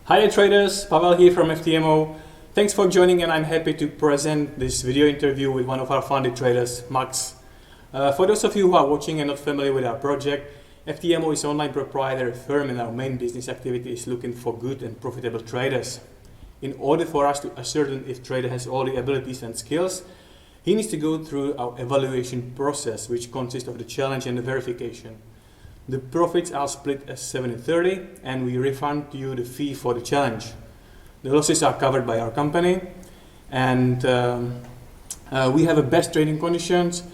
Hi there traders, Pavel here from FTMO. Thanks for joining, and I'm happy to present this video interview with one of our founded traders, Max. For those of you who are watching and not familiar with our project, FTMO is an online proprietary firm, and our main business activity is looking for good and profitable traders. In order for us to ascertain if trader has all the abilities and skills, he needs to go through our evaluation process, which consists of the challenge and the verification. The profits are split as 70-30, and we refund you the fee for the challenge. The losses are covered by our company, and we have a best trading conditions,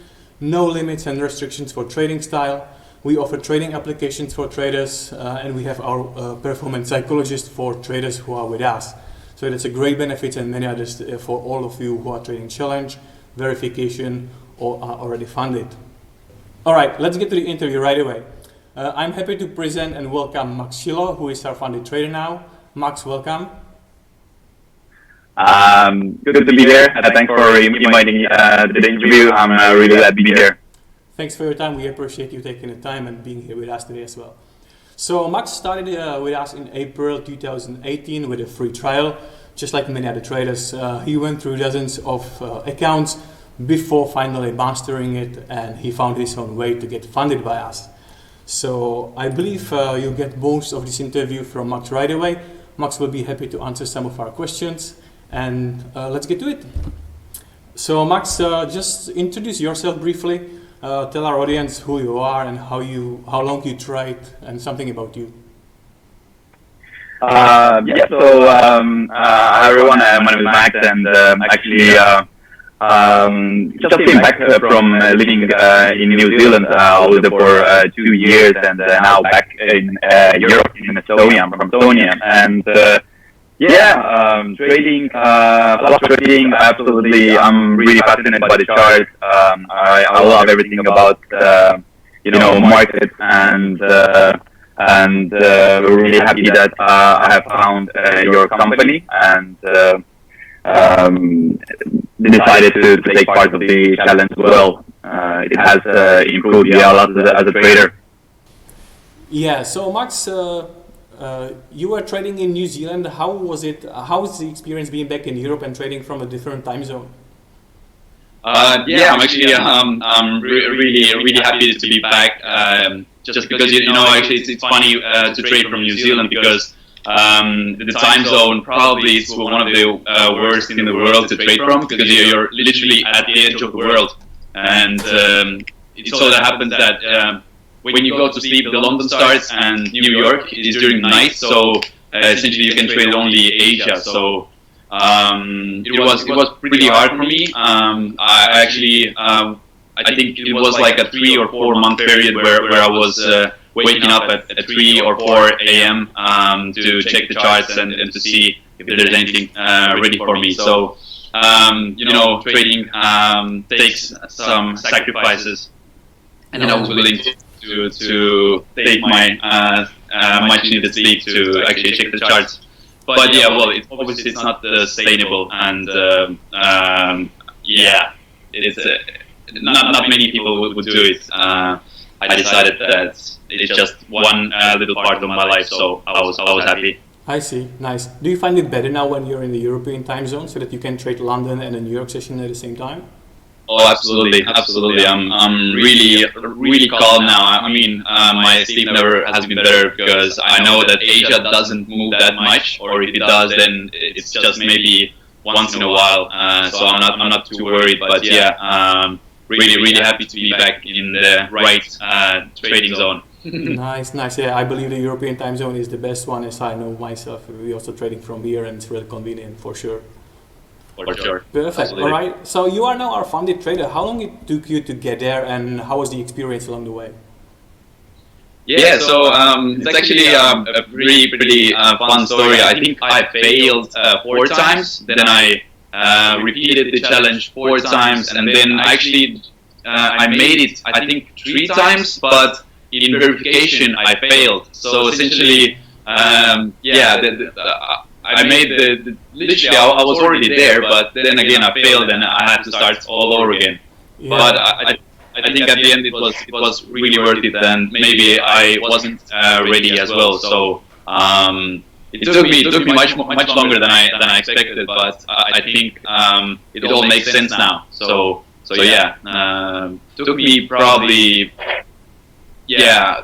no limits and restrictions for trading style. We offer trading applications for traders, and we have our performance psychologist for traders who are with us. So that's a great benefit, and many others for all of you who are trading challenge, verification, or are already funded. All right, let's get to the interview right away. I'm happy to present and welcome Max Shilo, who is our founded trader now. Max, welcome. Good to be there. Thanks for inviting me to the interview. I'm really glad to be here. Thanks for your time. We appreciate you taking the time and being here with us today as well. So Max started with us in April 2018 with a free trial. Just like many other traders, he went through dozens of accounts before finally mastering it, and he found his own way to get funded by us. So I believe you'll get most of this interview from Max right away. Max will be happy to answer some of our questions, and let's get to it. So Max, just introduce yourself briefly. Tell our audience who you are and how long you trade, and something about you. Hi everyone, my name is Max, and just came back from living in New Zealand. I was there for 2 years, and now back in Europe, in Estonia. I'm from Estonia, and trading, fluctuating, absolutely. I'm really fascinated by the chart. I love everything about market, and we're really happy that I have found your company, and decided to take part of the challenge as well. It has improved me a lot as a trader. Yeah, so Max, you were trading in New Zealand. How was it? How was the experience being back in Europe and trading from a different time zone? I'm really happy to be back. Just because actually it's funny to trade from New Zealand, because the time zone probably is one of the worst in the world to trade from, because you're literally at the edge of the world, and it so that happens that when you go to sleep, the London starts and New York is during night, so essentially you can trade only Asia. So it was pretty hard for me. I think it was like a 3 or 4 month period where I was waking up at 3 or 4 a.m. To check the charts and to see if there's anything ready for me. So trading takes some sacrifices, and I was willing to take my much needed sleep to actually check the charts. But yeah, well, obviously it's not sustainable, and it's not many people would do it. I decided that it's just one little part of my life, so I was happy. I see, nice. Do you find it better now when you're in the European time zone, so that you can trade London and a New York session at the same time? Oh, absolutely. I'm really calm now. I mean, my sleep never has been better, because I know that Asia doesn't move that much, or if it does, then it's just maybe once in a while. So I'm not too worried. But yeah, really happy to be back in the right trading zone. Nice. Yeah, I believe the European time zone is the best one, as I know myself. We're also trading from here, and it's really convenient for sure. For sure. Perfect. Absolutely. All right. So you are now our founded trader. How long it took you to get there, and how was the experience along the way? Yeah, so it's actually a pretty fun story. I think I failed 4 times, then I repeated the challenge 4 times, and then actually I made it, I think, 3 times, but in verification I failed. So essentially, I made literally I was already there, but then again I failed, and I had to start all over again. Yeah. But I think at the end it was really worth it, and maybe I wasn't ready as well. So it took me much longer than I expected, but I think it all makes sense now. So yeah, took me probably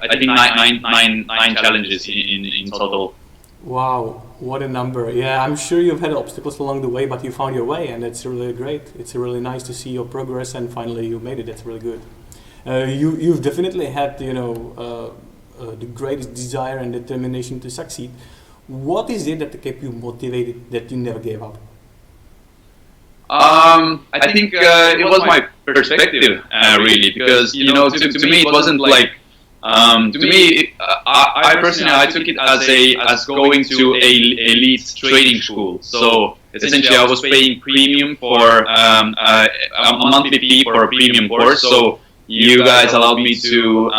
I think nine challenges in total. Wow, what a number. Yeah, I'm sure you've had obstacles along the way, but you found your way, and that's really great. It's really nice to see your progress, and finally you made it. That's really good. You've definitely had, the greatest desire and determination to succeed. What is it that kept you motivated, that you never gave up? I think it was my perspective, really, because to me it wasn't like to me. I personally I took it as going to a elite trading school. So essentially, I was paying premium for a monthly fee for a premium course. So you guys allowed me to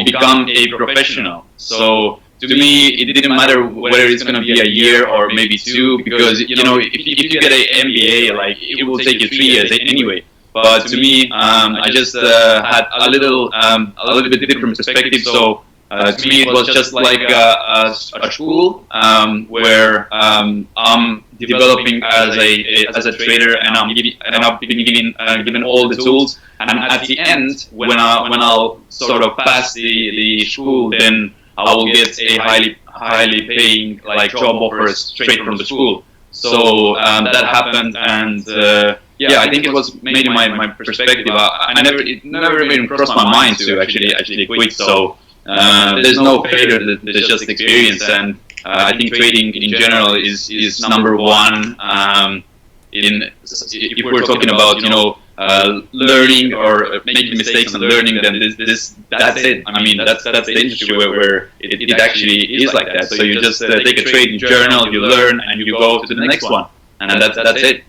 become a professional. So to me, it didn't matter whether it's going to be a year or maybe two, because if you get an MBA, like it will take you 3 years anyway. But to me, I just had a little bit different perspective. So to me, it was just like a school where I'm developing as a trader, and I've been given all the tools. And at the end, when I'll sort of pass the school, then I will get a highly paying like job offers straight from the school. So that happened, and I think it was mainly my perspective. It never even crossed my mind to actually quit. So there's no failure, there's just experience, and I think trading in general is number one. If we're talking about learning or making mistakes and learning, then that's it. I mean, that's the industry where it actually is like that. So you just take a trading journal, you learn, and you go to the next one, and that's it.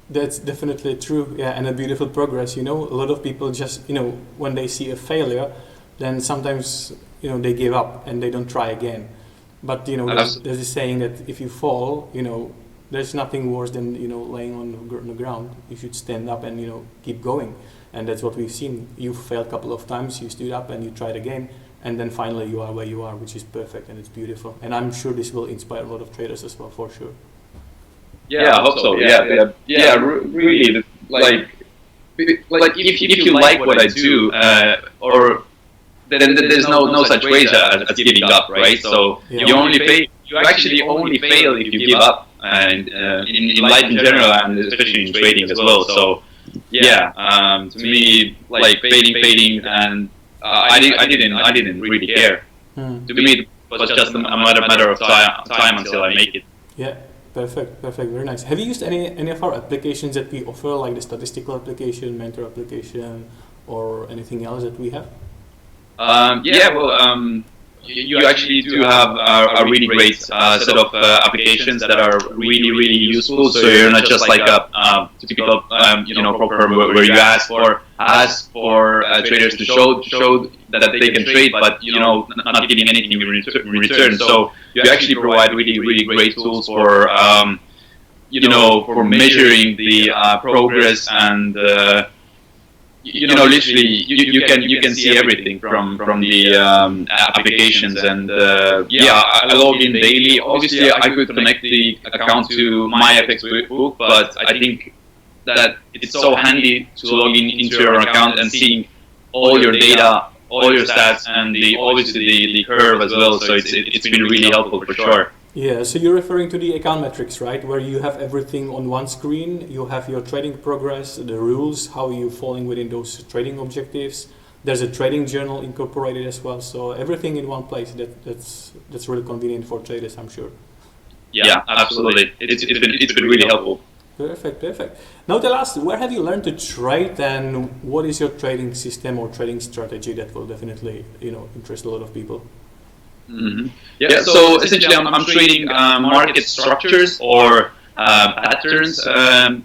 That's definitely true, yeah, and a beautiful progress. A lot of people just, when they see a failure, then sometimes, they give up and they don't try again. But, there's a saying that if you fall, there's nothing worse than, laying on the ground. You should stand up and, keep going. And that's what we've seen. You failed a couple of times, you stood up and you tried again. And then finally you are where you are, which is perfect and it's beautiful. And I'm sure this will inspire a lot of traders as well, for sure. Yeah, I hope so. Yeah, really. Like if you like what I do, or then there's no such way as giving up, right? So you actually only fail if you give up, and in life in general, and especially in trading as well. So to me, like failing, and I didn't really care. To me, it was just a matter of time until I make it. Yeah. Perfect, very nice. Have you used any of our applications that we offer, like the statistical application, mentor application, or anything else that we have? You actually do have a really great set of applications that are really useful. So you're not just like a typical program where you ask for traders to show that they can trade, but not getting anything in return. So you actually provide really great tools for for measuring the progress, and literally you can see everything from the applications, and I log in daily. Obviously I could connect the account to my FX book, but I think that it's so handy to log into your account and seeing all your data, all your stats, and obviously the curve as well. So it's been really helpful for sure. Yeah, so you're referring to the account metrics, right? Where you have everything on one screen. You have your trading progress, the rules, how you're falling within those trading objectives. There's a trading journal incorporated as well. So everything in one place. That's really convenient for traders, I'm sure. Yeah, absolutely. It's been really helpful. Perfect. Now tell us, where have you learned to trade, and what is your trading system or trading strategy that will definitely interest a lot of people? Mm-hmm. Yeah, so essentially I'm trading market structures or patterns,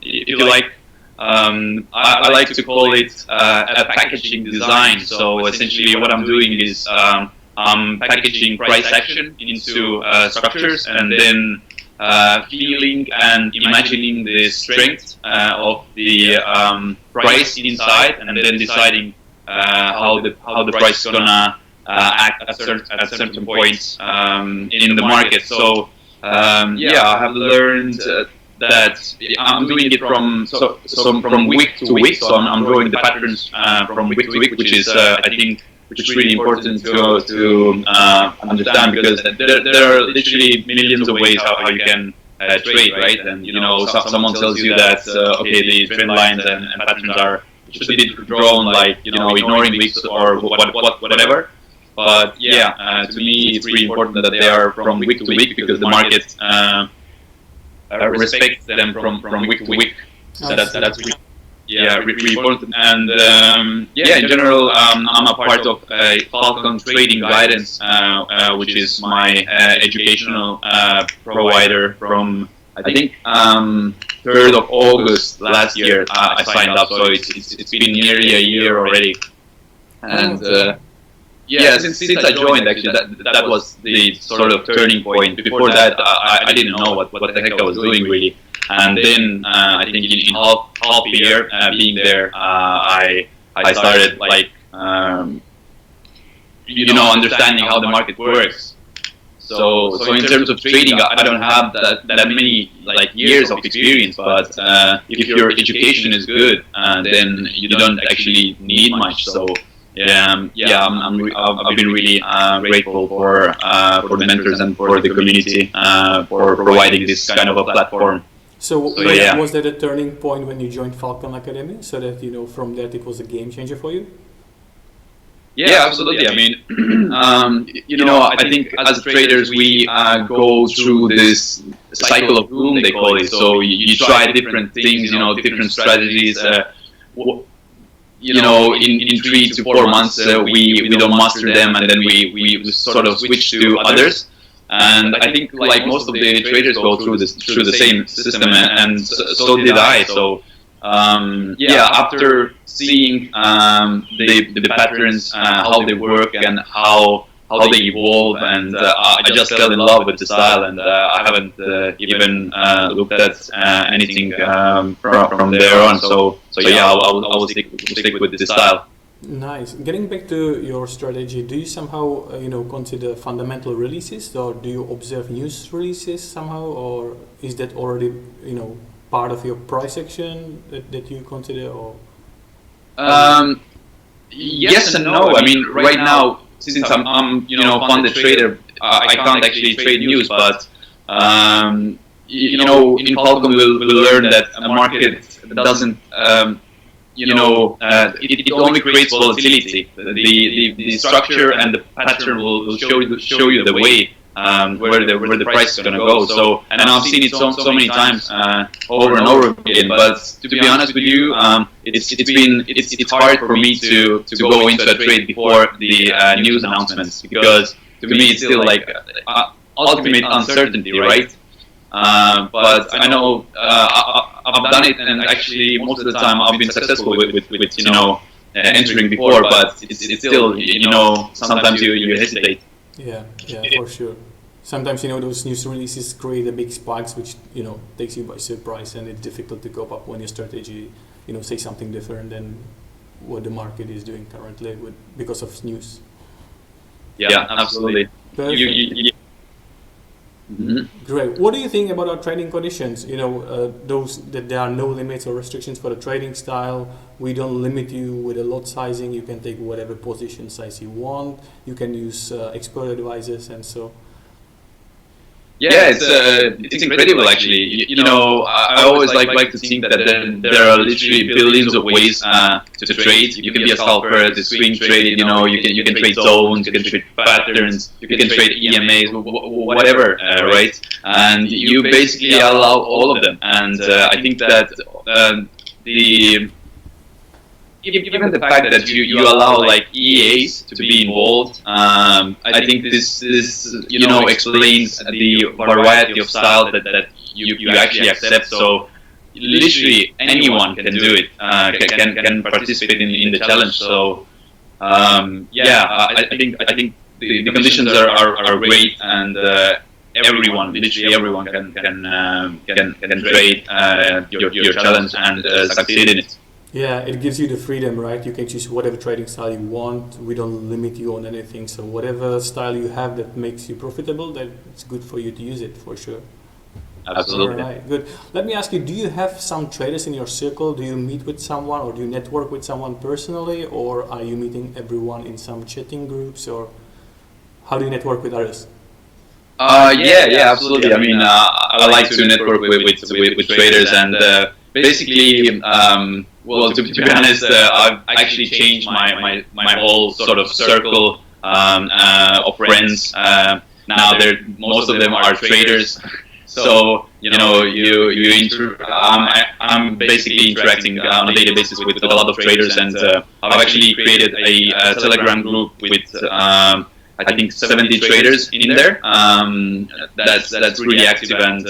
if you like. I like to call it a packaging design. So essentially what I'm doing is I'm packaging price action into structures, and then feeling and imagining the strength of the price inside, and then deciding how the price is gonna act at certain points in the market. So I have learned that I'm doing it from week to week. So I'm drawing the patterns from week to week, which is I think which is really important to understand, because there are literally millions of ways how you can trade, right? And someone tells you that okay, the trend lines and patterns are should be drawn like ignoring weeks or whatever. But to me, it's really important that they are from week to week, because the market respects them from week to week. So that's really important. And in general, I'm a part of Falcon Trading Guidance, which is my educational provider from, I think, 3rd of August last year. I signed up, so it's been nearly a year already. And since I joined, actually, that was the sort of turning point. Before that, I didn't know what the heck I was doing, really. And then I think in half a year being there, I started understanding how the market works. So in terms of trading, I don't have that many years of experience. But if your education is good, then you don't actually need much. So I've been really grateful for the mentors and for the community for providing this kind of a platform. So was that a turning point when you joined Falcon Academy, so that from that it was a game changer for you? Yeah, absolutely. I mean, I think as traders we go through this cycle of doom, they call it. So you try different things, different strategies. In 3 to 4 months we don't master them, and then we sort of switch to others. And I think most of the traders go through the same system, and so did I. So after seeing the patterns, how they work and how they evolve, and I just fell in love with the style, and I haven't even looked at anything from there on. So I will stick with the style. Nice. Getting back to your strategy, do you somehow consider fundamental releases, or do you observe news releases somehow, or is that already part of your price action that you consider? Or yes and no. I mean, right now, since I'm funded trader, I can't actually trade news, but in Falcon we'll learn that a market doesn't it only creates volatility. The structure and the pattern will show you the way where the price is going to go. So, and I've seen it so many times over and over again. But to be honest with you, it's hard for me to go into a trade before the news announcements, because to me it's still like ultimate uncertainty, right? But I know I've done it, and actually most of the time I've been successful with entering before. But it's still sometimes you hesitate. Yeah, for sure. Sometimes those news releases create a big spikes, which takes you by surprise, and it's difficult to cope up when your strategy say something different than what the market is doing currently because of news. Yeah, absolutely. Mm-hmm. Great. What do you think about our trading conditions? Those that there are no limits or restrictions for the trading style. We don't limit you with a lot sizing. You can take whatever position size you want. You can use expert advisors and so. Yeah, it's incredible actually. I always like to think that there are literally billions of ways to trade. You can be a scalper, to swing trade. You can trade zones, you can trade patterns, you can trade EMAs, whatever, right? And you basically allow all of them. And I think that given the fact that you allow EAs to be involved, I think this explains the variety of styles that you actually accept. So literally anyone can do it, can participate in the challenge. So I think the conditions are great, and literally everyone can trade your challenge and succeed in it. Yeah, it gives you the freedom, right? You can choose whatever trading style you want. We don't limit you on anything. So whatever style you have that makes you profitable, then it's good for you to use it for sure. Absolutely. All right, good. Let me ask you, do you have some traders in your circle? Do you meet with someone or do you network with someone personally, or are you meeting everyone in some chatting groups, or how do you network with others? Yeah, absolutely. I mean, I like to network with traders, and basically, well, to be honest, I've actually changed my whole sort of circle of friends. Now, most of them are traders. So I'm basically interacting on a daily basis with a lot of traders, and I've actually created a Telegram group with I think 70 traders in there. That's really active, and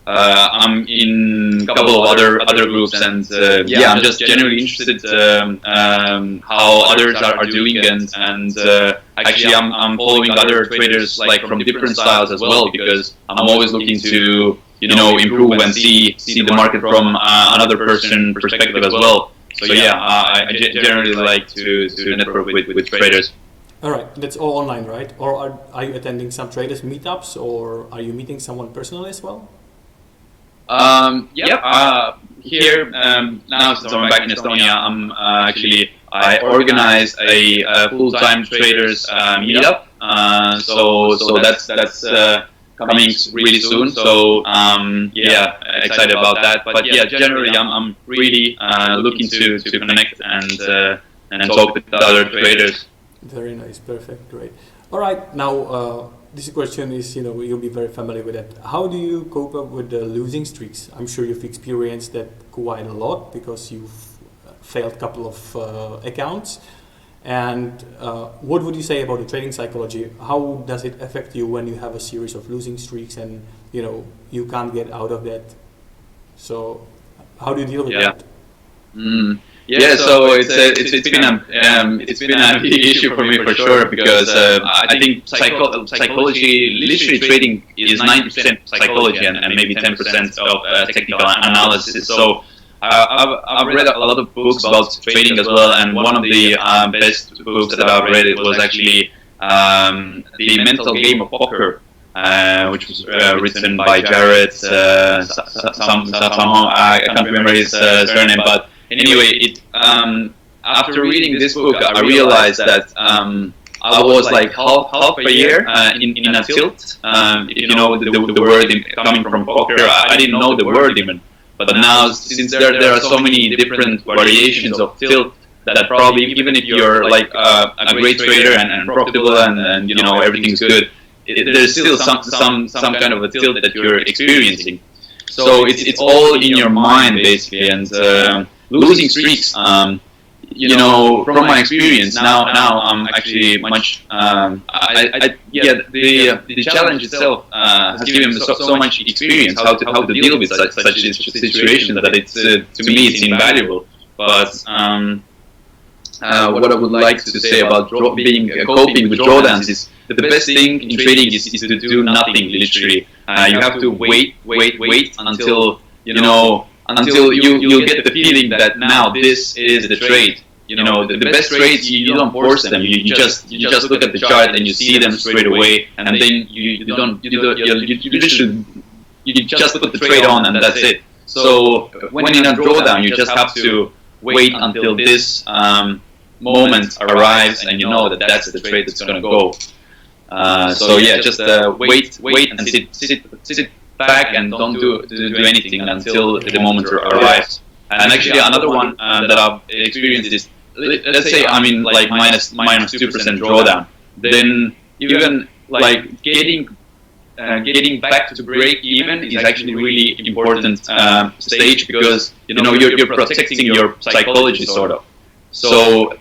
I'm in a couple of other groups, and I'm just generally interested how others are doing, and actually I'm following other traders like from different styles as well, because I'm always looking to improve and see the market from another person perspective as well. So I generally like to network with traders. All right, that's all online, right? Or are you attending some traders meetups, or are you meeting someone personally as well? Here now, since I'm back in Estonia, I organize a full-time traders meetup. So that's coming really soon. So excited about that. But yeah, generally I'm really looking to connect and talk with other traders. Very nice, perfect, great. All right, now this question is, you'll be very familiar with it. How do you cope up with the losing streaks? I'm sure you've experienced that quite a lot because you've failed a couple of accounts. And what would you say about the trading psychology? How does it affect you when you have a series of losing streaks and you can't get out of that? So how do you deal with that? Yeah, so it's been a big issue for me for sure, because I think psychology, literally trading is 90% psychology and maybe 10% of technical analysis. So I've read a lot of books about trading as well, and one of the best books that I've read, it was actually The Mental Game of Poker, which was written by Jared. Somehow I can't remember his surname, but anyway, after reading this book, I realized that I was like half a year in a tilt. If you know the word coming from poker, I didn't know the word even. But now, since there are so many different variations of tilt, that probably even if you're like a great trader and profitable and everything's good, there's still some kind of a tilt that you're experiencing. So it's all in your mind basically, and losing streaks. From my experience now I'm actually much. The challenge itself has given me so much experience how to deal with such situations that it's to me it's invaluable. But what I would like to say about coping with drawdowns is that the best thing in trading is to do nothing. Literally, you have to wait until until you get the feeling that now this is the trade. The best trades, you don't force them. You just look at the chart and you see them straight away, and then you just put the trade on and that's it. So when in a drawdown, you just have to wait until this moment arrives, and you know that that's the trade that's going to go. Just wait and sit back and don't do anything until the moment arrives. And actually, another one that I've experienced is, let's say I'm in like minus 2% drawdown. Then even like getting back to break even is actually really important stage, because you're protecting your psychology sort of. So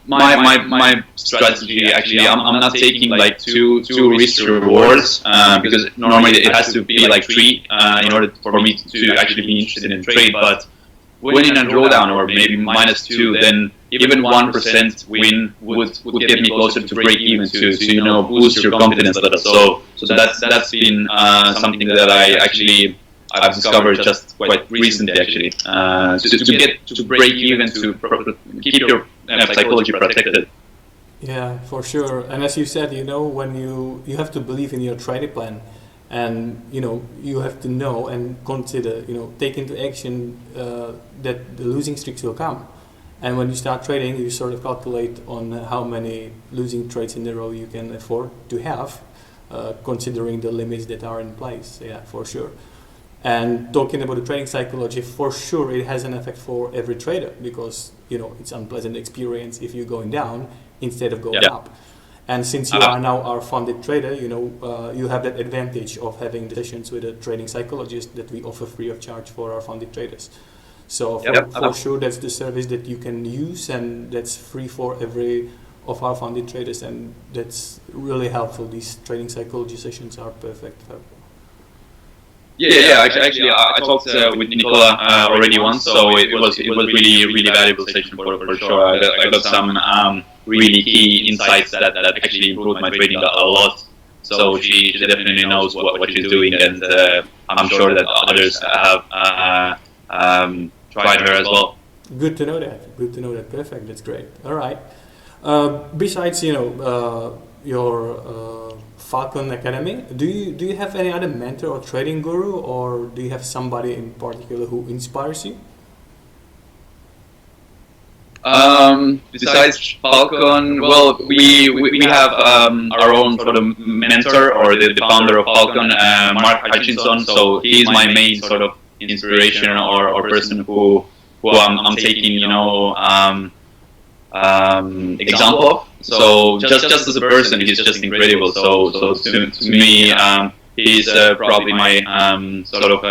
my strategy actually, I'm not taking like two risk rewards because normally it has to be like 3 in order for me to actually be interested in trade. But when in a drawdown or maybe minus 2, then even 1% win would get me closer to break even to boost your confidence level. So that's been something that I actually I've discovered just quite recently, actually, to get to break even, to keep your psychology protected. Yeah, for sure. And as you said, when you have to believe in your trading plan, and you have to know and consider, take into action that the losing streaks will come. And when you start trading, you sort of calculate on how many losing trades in a row you can afford to have, considering the limits that are in place. Yeah, for sure. And talking about the trading psychology, for sure it has an effect for every trader, because it's unpleasant experience if you're going down instead of going up. And since you are now our funded trader, you have that advantage of having the sessions with a trading psychologist that we offer free of charge for our funded traders. So for sure that's the service that you can use, and that's free for every of our funded traders, and that's really helpful. These trading psychology sessions are perfect. Yeah. Actually, I talked with Nicola already once, so it was really valuable session for sure. I got some really key insights that actually improved my trading a lot. So she definitely knows what she's doing, and I'm sure that others have tried her as well. Good to know that. Perfect. That's great. All right. Besides, your Falcon Academy, do you have any other mentor or trading guru, or do you have somebody in particular who inspires you? Besides Falcon, well, we have our own sort of mentor, or the founder of Falcon, Mark Hutchinson. So he's my main sort of inspiration, or person who I'm taking example of. So just as a person, he's just incredible. So to me, he's probably my sort of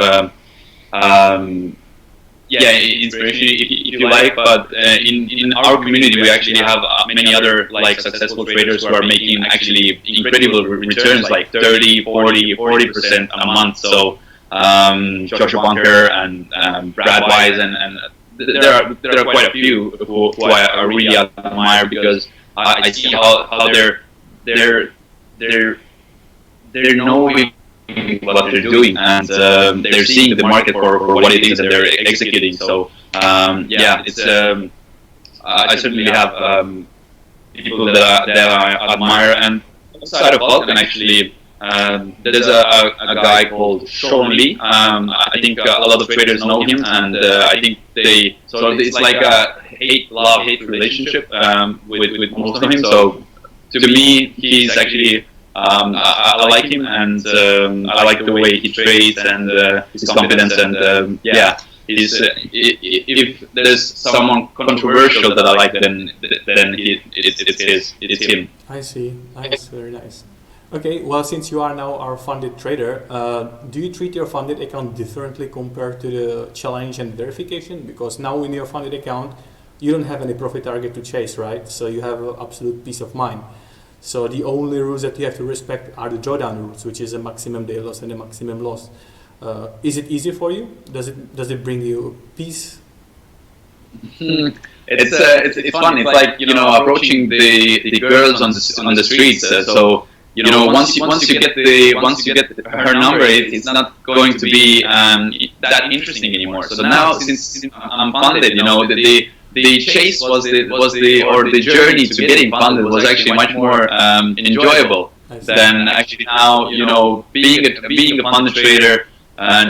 inspiration, if you like. But in our community, we actually have many other successful traders who are making actually incredible returns, like 30, 40% a month. So Joshua Bunker and Brad Wise, and there are quite a few who I really admire, because I see how they're knowing what they're doing, and they're seeing the market for what it is that they're executing. So it's I certainly have people that I admire. And outside of Falcon, actually, there's a guy called Sean Lee. I think a lot of traders know him, and I think it's like a hate-love-hate relationship with most of him. So to me, he's actually I like him, and I like the way he trades and his confidence, and if there's someone controversial that I like, then it's him. I see. Nice, very nice. Okay, well, since you are now our funded trader, do you treat your funded account differently compared to the challenge and verification? Because now in your funded account, you don't have any profit target to chase, right? So you have absolute peace of mind. So the only rules that you have to respect are the drawdown rules, which is a maximum day loss and a maximum loss. Is it easy for you? Does it bring you peace? It's fun. It's like approaching the girls on the streets. So once you get her number, it's not going to be that interesting anymore. So now, since I'm funded, the chase was the journey to getting funded was actually much more enjoyable than actually now. Being a funded trader,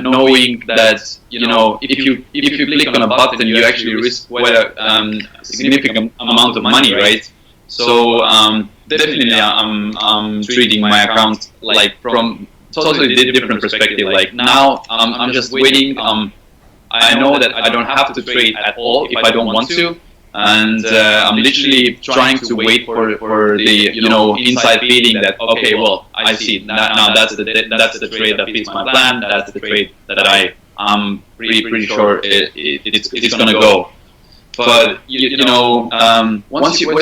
knowing that if you click on a button, you actually risk quite a significant amount of money, right? So definitely, I'm treating my account from totally different perspective. Like now, I'm just waiting. I know that I don't have to trade at all if I don't want to, and I'm literally trying to wait for the inside feeling that, okay, well, I see now that's the trade that fits my plan. That's the trade that I'm pretty sure it's gonna go. But once you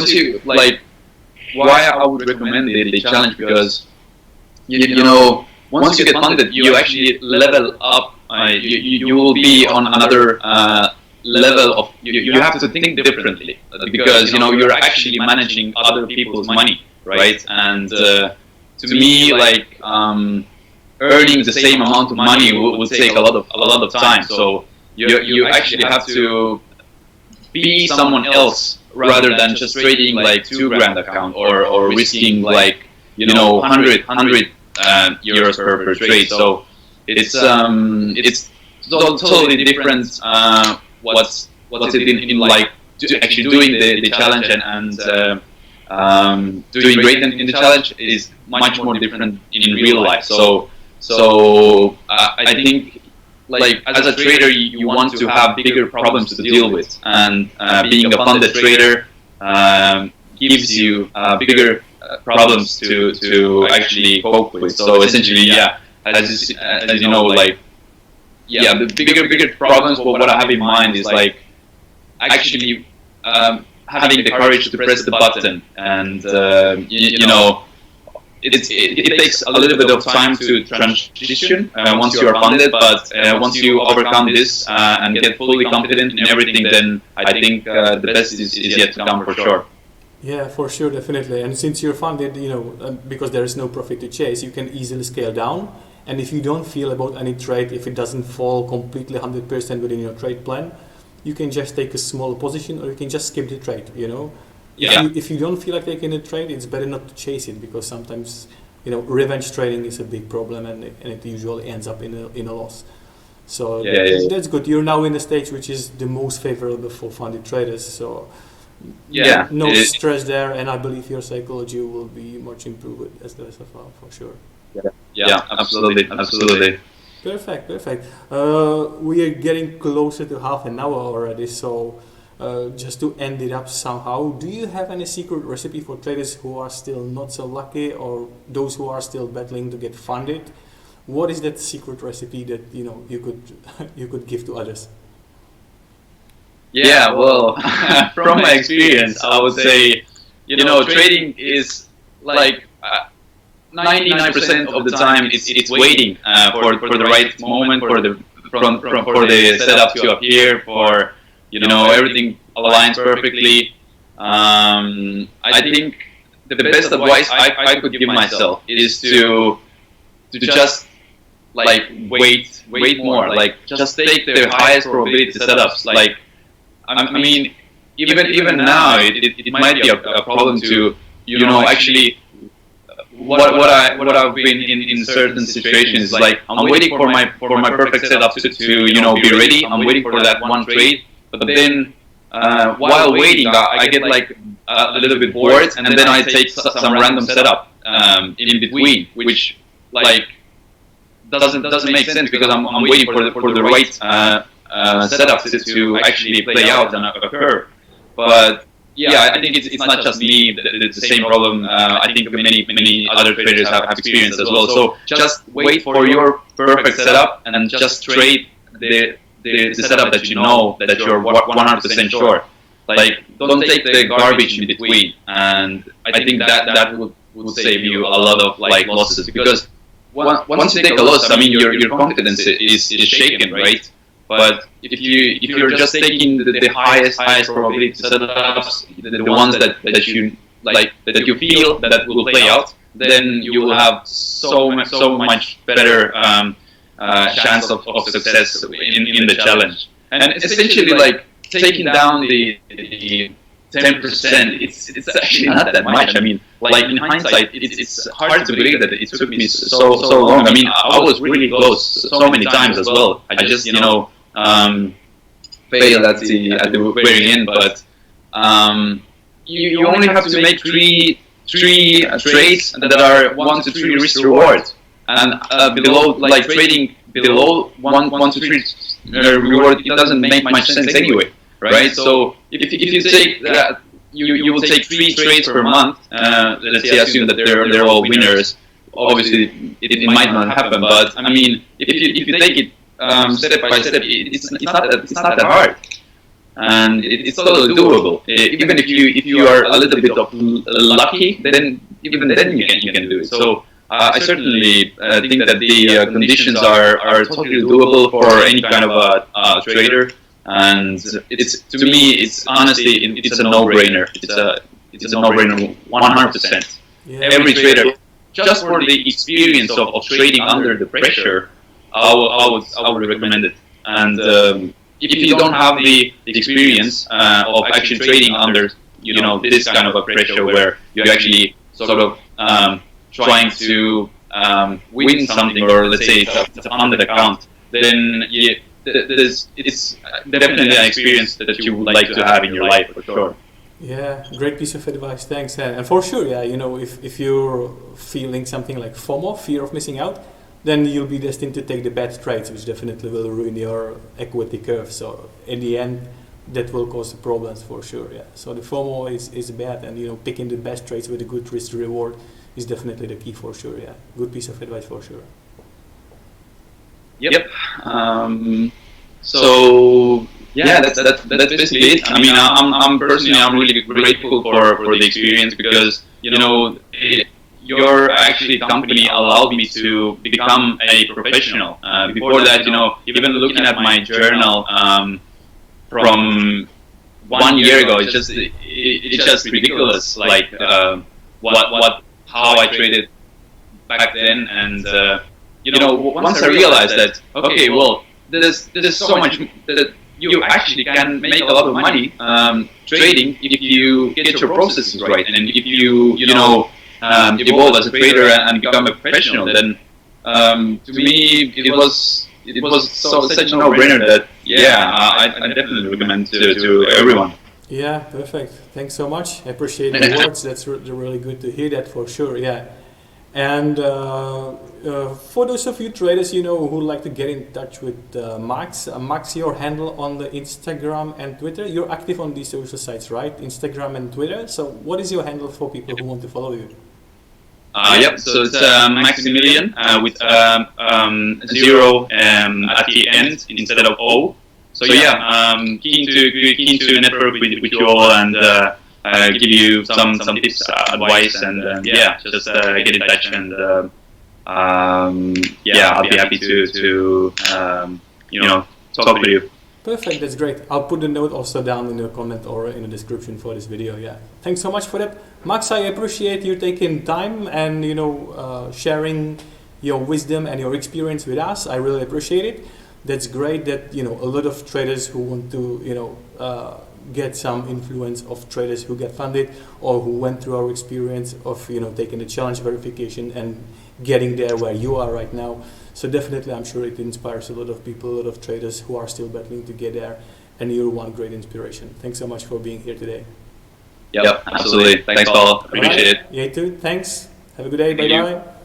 like, why I would recommend the challenge, because once you get funded, you actually level up. You will be on another level of you have to think differently, because you're actually managing other people's money, right? And to me, earning the same amount of money will take a lot of time. So you actually have to be someone else rather than just trading like $2,000 account or risking like 100 euros per trade. So it's totally different. What's it in like actually doing the challenge and doing great in the challenge is much more different in real life. So I think like as a trader you want to have bigger problems to deal with, and being a funded trader gives you bigger problems to actually cope with. So essentially, as you know, like the bigger problems. What I have in mind is like actually having the courage to press the button, and it takes a little bit of time to transition once you are funded, but once you overcome this and get fully confident in everything, then I think the best is yet to come for sure. Yeah, for sure, definitely. And since you're funded, because there is no profit to chase, you can easily scale down. And if you don't feel about any trade, if it doesn't fall completely 100% within your trade plan, you can just take a small position, or you can just skip the trade. If you don't feel like taking a trade, it's better not to chase it, because sometimes revenge trading is a big problem, and it usually ends up in a loss. So that's good. You're now in the stage which is the most favorable for funded traders. So no stress there, and I believe your psychology will be much improved as the rest of for sure. Yeah, absolutely. Perfect. We are getting closer to half an hour already, so just to end it up somehow, do you have any secret recipe for traders who are still not so lucky, or those who are still battling to get funded? What is that secret recipe that you could give to others? Yeah, well, from my experience, I would say trading is like 99% of the time it's waiting for the right moment, for the setup to appear, for everything aligns perfectly. I think the best advice I could give myself is to just like wait more, like just take the highest probability setups. Like I mean, even now it might be a problem to actually. What I've been in certain situations is like I'm waiting for my perfect setup to be ready. I'm waiting for that one trade, but then while waiting, I get like a little bit bored, and then I take some random setup in between, which like doesn't make sense, because I'm waiting for the right setup to actually play out and occur. But I think it's not just me. It's the same problem. I think many other traders have experienced as well. So just wait for your perfect setup and just trade the setup that that you're 100% sure. Like don't take the garbage in between. And I think that would save you a lot of like losses, because once you take a loss, I mean your confidence is shaken, right? But if you're just taking the highest probability setups, the ones that you like, that you feel that will play out, then you will have so much better chance of success in the challenge. And essentially, like taking down the 10%, it's actually not that much. I mean, like in hindsight, it's hard to believe that it took me so long. I mean, I was really close so many times as well. I just failed at the very end, but you only have to make three trades that are 1 to 3 risk reward, and below, like trading below 1 to 3 reward, it doesn't make much sense anyway, right? So if you take that, you will take 3 trades per month. Let's say assume that they're all winners. Obviously, it might not happen, but I mean, if you take it step by step, it's not that hard, and it's totally doable. Even if you are a little bit of lucky, then even then you can do it. So I certainly think that the conditions are totally doable for any kind of a trader, and to me it's honestly it's a no-brainer. It's a no-brainer 100%. Yeah, Every trader just for the experience of trading under the pressure, I would recommend it. And if you don't have the experience of actually trading under, this kind of a pressure where you're actually sort of trying to win something, or let's say it's a funded account, then it's definitely an experience that you would like to have in your life for sure. Yeah, great piece of advice. Thanks. And for sure, yeah, if you're feeling something like FOMO, fear of missing out, then you'll be destined to take the bad trades, which definitely will ruin your equity curve. So in the end, that will cause problems for sure. Yeah. So the FOMO is bad, and picking the best trades with a good risk reward is definitely the key for sure. Yeah, good piece of advice for sure. Yep. So yeah, that's basically it. I mean, I'm personally really grateful for the experience, because your actually company allowed me to become a professional. Before that, even looking at my journal from 1 year ago, it's just ridiculous. Like how I traded back then, and once I realized that, okay, well, there's so much that you actually can make a lot of money trading if you get your processes right, and if you evolve as a trader and become a professional. Then to me it was such a no-brainer that I definitely recommend to everyone. Yeah, perfect. Thanks so much. I appreciate the words. That's really good to hear that for sure. Yeah. And for those of you traders, who would like to get in touch with Max, Max, your handle on the Instagram and Twitter. You're active on these social sites, right? Instagram and Twitter. So what is your handle for people who want to follow you? Yep. So it's Maximilian with 0 at the end instead of O. So keen to network with you all and give you some tips, advice, and just get in touch, and I'll be happy to talk with you. Perfect, that's great. I'll put the note also down in the comment or in the description for this video. Yeah, thanks so much for that, Max. I appreciate you taking time and sharing your wisdom and your experience with us. I really appreciate it. That's great that a lot of traders who want to get some influence of traders who get funded or who went through our experience of taking the challenge verification and getting there where you are right now. So definitely I'm sure it inspires a lot of people, a lot of traders who are still battling to get there, and you're one great inspiration. Thanks so much for being here today. Yep, absolutely. Thanks, Paul. Appreciate it. You too. Thanks. Have a good day. Bye bye.